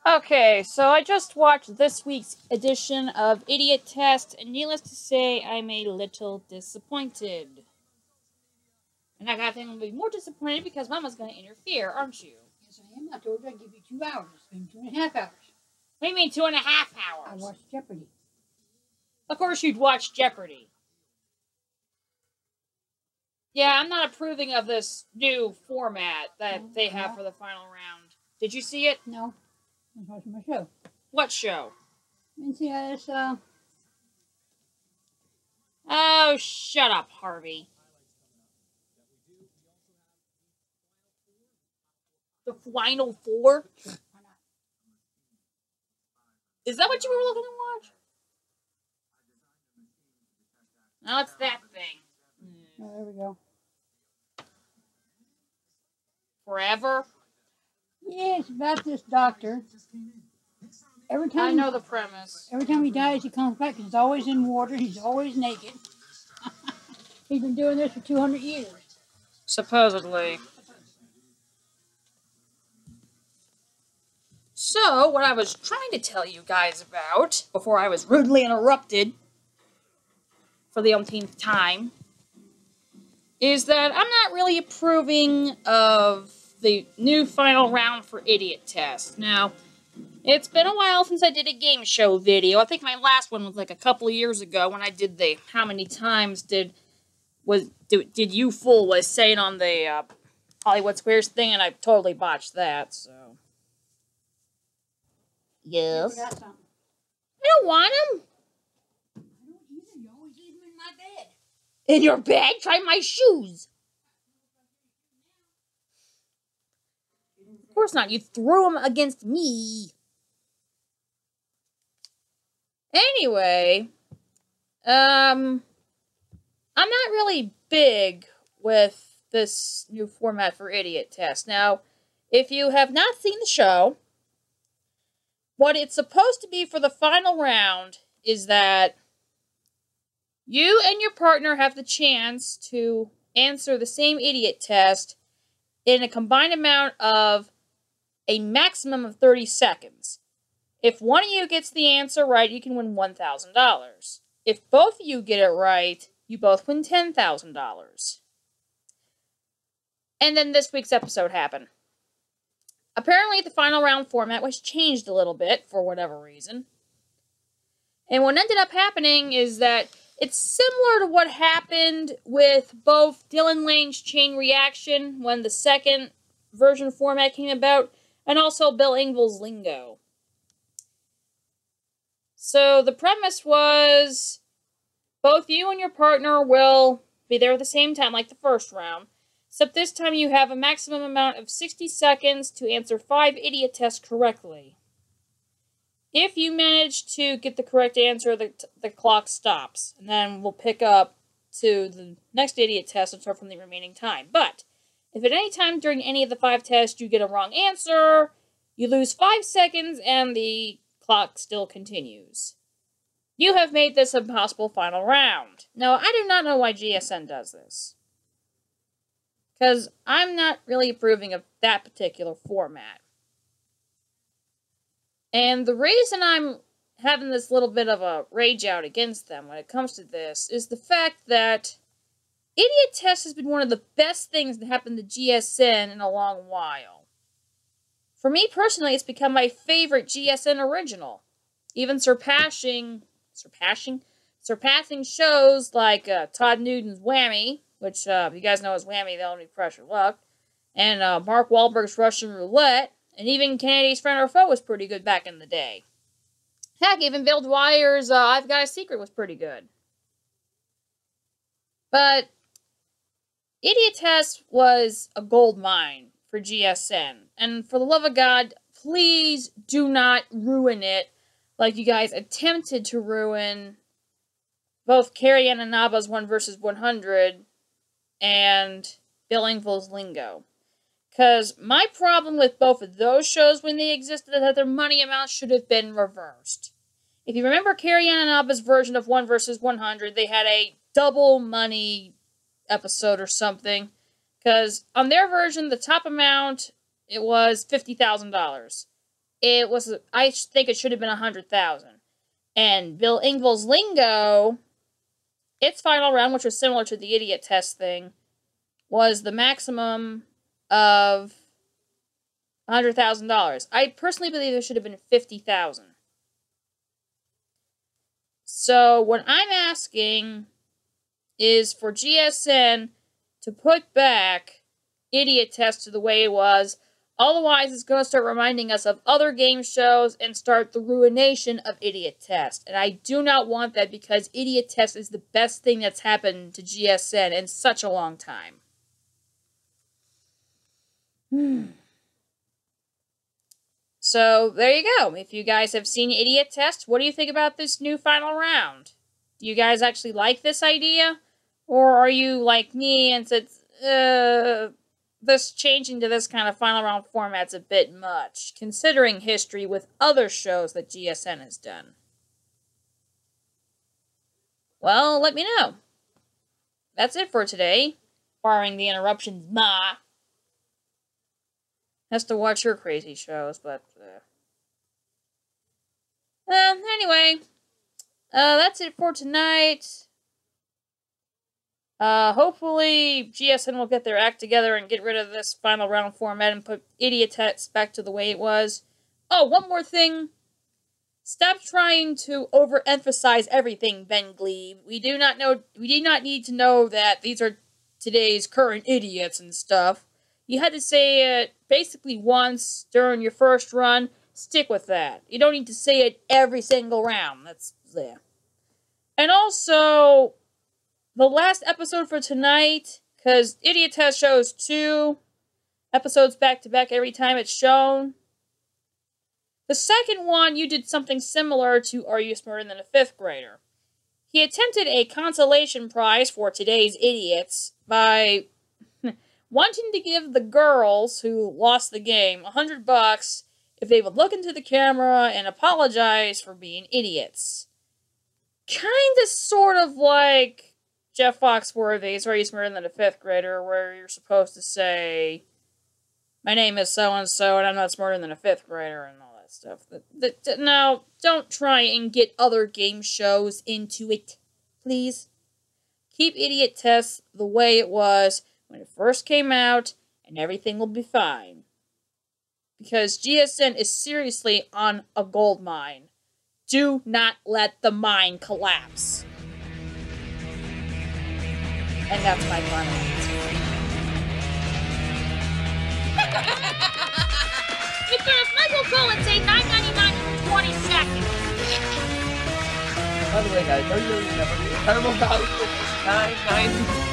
Okay, so I just watched this week's edition of Idiotest, and needless to say, I'm a little disappointed. And I gotta think I'm gonna be more disappointed because Mama's gonna interfere, aren't you? Yes, I am. I told you I'd give you 2 hours. It's been 2.5 hours. What do you mean 2.5 hours? I watched Jeopardy. Of course you'd watch Jeopardy. Yeah, I'm not approving of this new format that they have for the final round. Did you see it? No. I was watching my show. What show? NCIS, Oh, shut up, Harvey. The Final Four? Sure, why not? Is that what you were looking to watch? No, it's that thing. Oh, there we go. Forever? Yeah, it's about this doctor. Every time I know the premise. Every time he dies, he comes back. He's always in water. He's always naked. He's been doing this for 200 years. Supposedly. So, what I was trying to tell you guys about, before I was rudely interrupted for the umpteenth time, is that I'm not really approving of the new final round for Idiotest. Now, it's been a while since I did a game show video. I think my last one was like a couple of years ago when I did the how many times did you fool was saying on the Hollywood Squares thing, and I totally botched that, so. Yes. I forgot something. I don't want them. I don't either. You always leave them in my bed. In your bed? Try my shoes. Of course not. You threw them against me. Anyway, I'm not really big with this new format for Idiotest. Now, if you have not seen the show, what it's supposed to be for the final round is that you and your partner have the chance to answer the same idiot test in a combined amount of a maximum of 30 seconds. If one of you gets the answer right, you can win $1,000. If both of you get it right, you both win $10,000. And then this week's episode happened. Apparently, the final round format was changed a little bit for whatever reason. And what ended up happening is that it's similar to what happened with both Dylan Lane's Chain Reaction when the second version format came about, and also Bill Engvall's Lingo. So the premise was both you and your partner will be there at the same time, like the first round, except this time you have a maximum amount of 60 seconds to answer 5 idiot tests correctly. If you manage to get the correct answer, the clock stops, and then we'll pick up to the next idiot test and start from the remaining time. But if at any time during any of the 5 tests you get a wrong answer, you lose 5 seconds and the clock still continues. You have made this a possible final round. Now, I do not know why GSN does this, because I'm not really approving of that particular format. And the reason I'm having this little bit of a rage out against them when it comes to this is the fact that Idiotest has been one of the best things that happened to GSN in a long while. For me personally, it's become my favorite GSN original, even surpassing shows like Todd Newton's Whammy, which you guys know as Whammy, the only pressure luck, and Mark Wahlberg's Russian Roulette. And even Kennedy's Friend or Foe was pretty good back in the day. Heck, even Bill Dwyer's I've Got a Secret was pretty good. But Idiotest was a gold mine for GSN. And for the love of God, please do not ruin it like you guys attempted to ruin both Carrie Ananaba's 1 vs. 100 and Bill Engvall's Lingo. Because my problem with both of those shows when they existed is that their money amounts should have been reversed. If you remember Carrie Ananaba's version of 1 vs. 100, they had a double money episode or something. Because on their version, the top amount, it was $50,000. I think it should have been 100,000. And Bill Engvall's Lingo, its final round, which was similar to the Idiotest thing, was the maximum of $100,000. I personally believe it should have been 50,000. So what I'm asking is for GSN to put back Idiotest to the way it was. Otherwise, it's going to start reminding us of other game shows and start the ruination of Idiotest. And I do not want that because Idiotest is the best thing that's happened to GSN in such a long time. So, there you go. If you guys have seen Idiotest, what do you think about this new final round? Do you guys actually like this idea? Or are you like me and said, this changing to this kind of final round format's a bit much, considering history with other shows that GSN has done? Well, let me know. That's it for today. Barring the interruptions, Ma has to watch her crazy shows, but anyway, that's it for tonight. Hopefully GSN will get their act together and get rid of this final round format and put Idiotest back to the way it was. Oh, one more thing. Stop trying to overemphasize everything, Ben Glebe. We do not need to know that these are today's current idiots and stuff. You had to say it basically once during your first run. Stick with that. You don't need to say it every single round. That's there. And also, the last episode for tonight, because Idiotest shows 2 episodes back-to-back every time it's shown. The second one, you did something similar to Are You Smarter Than a Fifth Grader? He attempted a consolation prize for today's idiots by wanting to give the girls who lost the game $100 if they would look into the camera and apologize for being idiots. Kinda sort of like Jeff Foxworthy's Are You Smarter Than a Fifth Grader, where you're supposed to say, my name is so-and-so and I'm not smarter than a 5th grader and all that stuff. Now, don't try and get other game shows into it, please. Keep Idiotest the way it was when it first came out, and everything will be fine. Because GSN is seriously on a gold mine. Do not let the mine collapse. And that's my final answer. Because Michael Cohen say $9.99 for 20 seconds. By the way, guys, don't you remember the incredible value of $9.99?